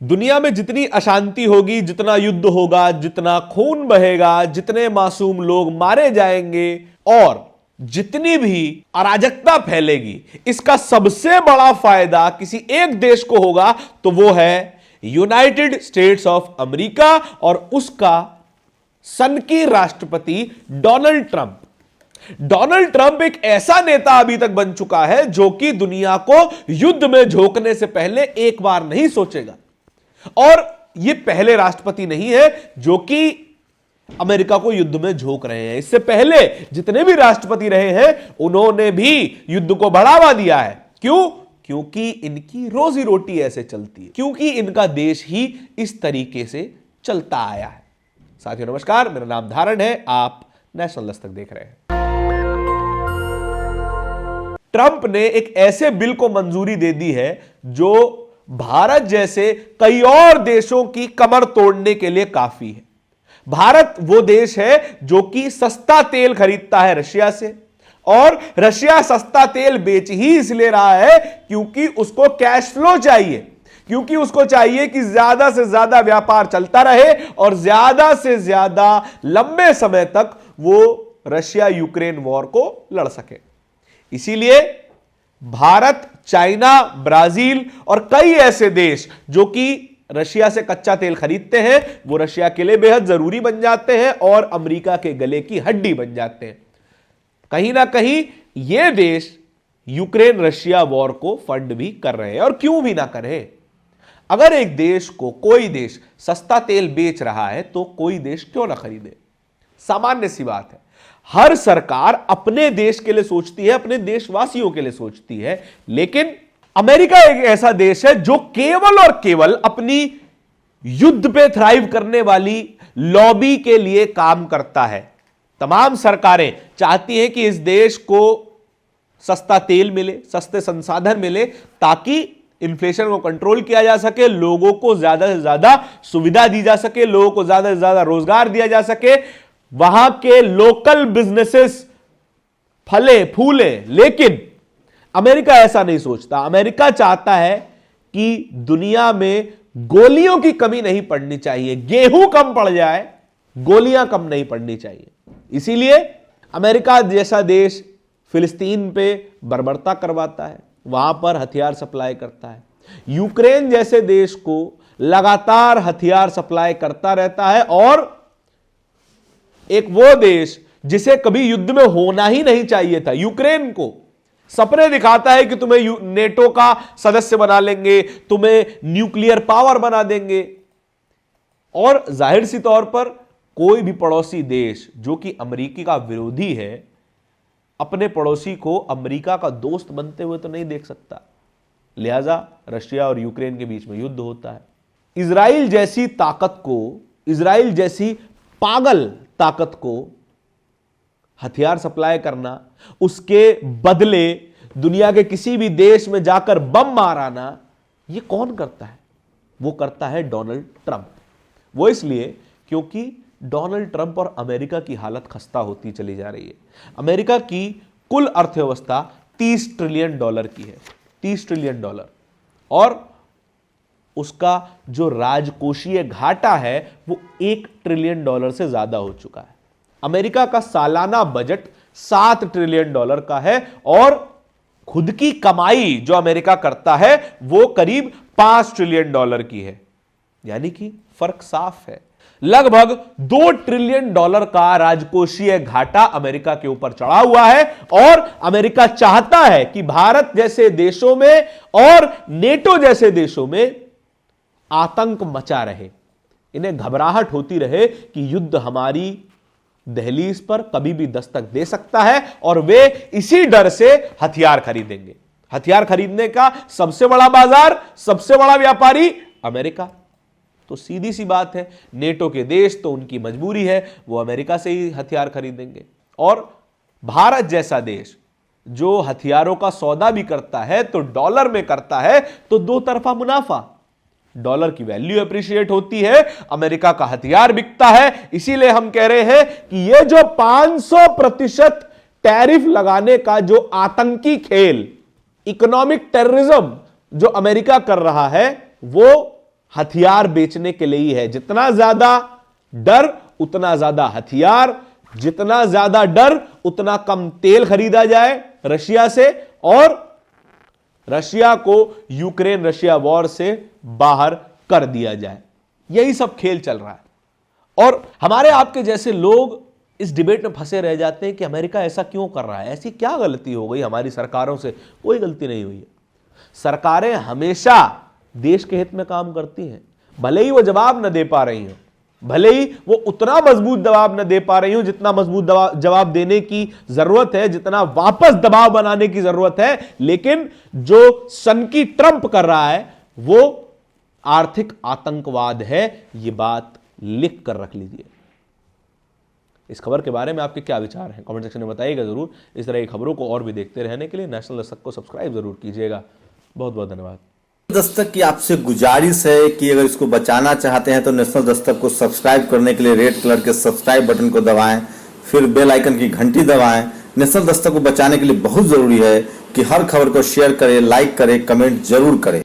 दुनिया में जितनी अशांति होगी, जितना युद्ध होगा, जितना खून बहेगा, जितने मासूम लोग मारे जाएंगे और जितनी भी अराजकता फैलेगी, इसका सबसे बड़ा फायदा किसी एक देश को होगा, तो वो है यूनाइटेड स्टेट्स ऑफ अमेरिका और उसका सनकी राष्ट्रपति डोनाल्ड ट्रंप। डोनाल्ड ट्रंप एक ऐसा नेता अभी तक बन चुका है जो कि दुनिया को युद्ध में झोंकने से पहले एक बार नहीं सोचेगा। और यह पहले राष्ट्रपति नहीं है जो कि अमेरिका को युद्ध में झोंक रहे हैं। इससे पहले जितने भी राष्ट्रपति रहे हैं उन्होंने भी युद्ध को बढ़ावा दिया है। क्यों? क्योंकि इनकी रोजी रोटी ऐसे चलती है, क्योंकि इनका देश ही इस तरीके से चलता आया है। साथियों नमस्कार, मेरा नाम धारण है, आप नेशनल दस्तक देख रहे हैं। ट्रंप ने एक ऐसे बिल को मंजूरी दे दी है जो भारत जैसे कई और देशों की कमर तोड़ने के लिए काफी है। भारत वो देश है जो कि सस्ता तेल खरीदता है रशिया से, और रशिया सस्ता तेल बेच ही इसलिए रहा है क्योंकि उसको कैश फ्लो चाहिए, क्योंकि उसको चाहिए कि ज्यादा से ज्यादा व्यापार चलता रहे और ज्यादा से ज्यादा लंबे समय तक वो रशिया यूक्रेन वॉर को लड़ सके। इसीलिए भारत, चाइना, ब्राजील और कई ऐसे देश जो कि रशिया से कच्चा तेल खरीदते हैं, वो रशिया के लिए बेहद जरूरी बन जाते हैं और अमेरिका के गले की हड्डी बन जाते हैं। कहीं ना कहीं ये देश यूक्रेन रशिया वॉर को फंड भी कर रहे हैं, और क्यों भी ना करें। अगर एक देश को कोई देश सस्ता तेल बेच रहा है तो कोई देश क्यों ना खरीदे? सामान्य सी बात है। हर सरकार अपने देश के लिए सोचती है, अपने देशवासियों के लिए सोचती है, लेकिन अमेरिका एक ऐसा देश है जो केवल और केवल अपनी युद्ध पे थ्राइव करने वाली लॉबी के लिए काम करता है। तमाम सरकारें चाहती हैं कि इस देश को सस्ता तेल मिले, सस्ते संसाधन मिले, ताकि इन्फ्लेशन को कंट्रोल किया जा सके, लोगों को ज्यादा से ज्यादा सुविधा दी जा सके, लोगों को ज्यादा से ज्यादा रोजगार दिया जा सके, वहां के लोकल बिजनेसेस फले फूले। लेकिन अमेरिका ऐसा नहीं सोचता। अमेरिका चाहता है कि दुनिया में गोलियों की कमी नहीं पड़नी चाहिए। गेहूं कम पड़ जाए, गोलियां कम नहीं पड़नी चाहिए। इसीलिए अमेरिका जैसा देश फिलिस्तीन पे बर्बरता करवाता है, वहां पर हथियार सप्लाई करता है। यूक्रेन जैसे देश को लगातार हथियार सप्लाई करता रहता है, और एक वो देश जिसे कभी युद्ध में होना ही नहीं चाहिए था, यूक्रेन को सपने दिखाता है कि तुम्हें नेटो का सदस्य बना लेंगे, तुम्हें न्यूक्लियर पावर बना देंगे। और जाहिर सी तौर पर कोई भी पड़ोसी देश जो कि अमेरिका का विरोधी है, अपने पड़ोसी को अमेरिका का दोस्त बनते हुए तो नहीं देख सकता। लिहाजा रशिया और यूक्रेन के बीच में युद्ध होता है। इजराइल जैसी ताकत को, इजराइल जैसी पागल ताकत को हथियार सप्लाई करना, उसके बदले दुनिया के किसी भी देश में जाकर बम माराना, यह कौन करता है? वो करता है डोनाल्ड ट्रंप। वो इसलिए क्योंकि डोनाल्ड ट्रंप और अमेरिका की हालत खस्ता होती चली जा रही है। अमेरिका की कुल अर्थव्यवस्था $30 ट्रिलियन की है, $30 ट्रिलियन, और उसका जो राजकोषीय घाटा है वो $1 ट्रिलियन से ज्यादा हो चुका है। अमेरिका का सालाना बजट $7 ट्रिलियन का है, और खुद की कमाई जो अमेरिका करता है वो करीब $5 ट्रिलियन की है। यानी कि फर्क साफ है। लगभग $2 ट्रिलियन का राजकोषीय घाटा अमेरिका के ऊपर चढ़ा हुआ है, और अमेरिका चाहता है कि भारत जैसे देशों में और नेटो जैसे देशों में आतंक मचा रहे, इन्हें घबराहट होती रहे कि युद्ध हमारी दहलीज पर कभी भी दस्तक दे सकता है, और वे इसी डर से हथियार खरीदेंगे। हथियार खरीदने का सबसे बड़ा बाजार, सबसे बड़ा व्यापारी अमेरिका। तो सीधी सी बात है, नेटो के देश तो उनकी मजबूरी है, वो अमेरिका से ही हथियार खरीदेंगे। और भारत जैसा देश जो हथियारों का सौदा भी करता है तो डॉलर में करता है, तो दो तरफा मुनाफा। डॉलर की वैल्यू अप्रिशिएट होती है, अमेरिका का हथियार बिकता है। इसीलिए हम कह रहे हैं कि यह जो 500% टैरिफ लगाने का जो आतंकी खेल, इकोनॉमिक टेररिज्म जो अमेरिका कर रहा है, वो हथियार बेचने के लिए ही है। जितना ज्यादा डर उतना ज्यादा हथियार, जितना ज्यादा डर उतना कम तेल खरीदा जाए रशिया से, और रशिया को यूक्रेन रशिया वॉर से बाहर कर दिया जाए। यही सब खेल चल रहा है। और हमारे आपके जैसे लोग इस डिबेट में फंसे रह जाते हैं कि अमेरिका ऐसा क्यों कर रहा है, ऐसी क्या गलती हो गई हमारी सरकारों से। कोई गलती नहीं हुई है। सरकारें हमेशा देश के हित में काम करती हैं, भले ही वो जवाब न दे पा रही हो, भले ही वो उतना मजबूत जवाब न दे पा रही हो जितना मजबूत जवाब देने की जरूरत है, जितना वापस दबाव बनाने की जरूरत है, लेकिन जो सनकी ट्रंप कर रहा है वो आर्थिक आतंकवाद है। ये बात लिख कर रख लीजिए। इस खबर के बारे में आपके क्या विचार हैं, कमेंट सेक्शन में बताइएगा जरूर। इस तरह की खबरों को और भी देखते रहने के लिए नेशनल दस्तक को सब्सक्राइब जरूर कीजिएगा। बहुत बहुत धन्यवाद। दस्तक की आपसे गुजारिश है कि अगर इसको बचाना चाहते हैं तो नेशनल दस्तक को सब्सक्राइब करने के लिए रेड कलर के सब्सक्राइब बटन को दबाएं, फिर बेल आइकन की घंटी दबाएं। नेशनल दस्तक को बचाने के लिए बहुत जरूरी है कि हर खबर को शेयर करें, लाइक करें, कमेंट जरूर करें।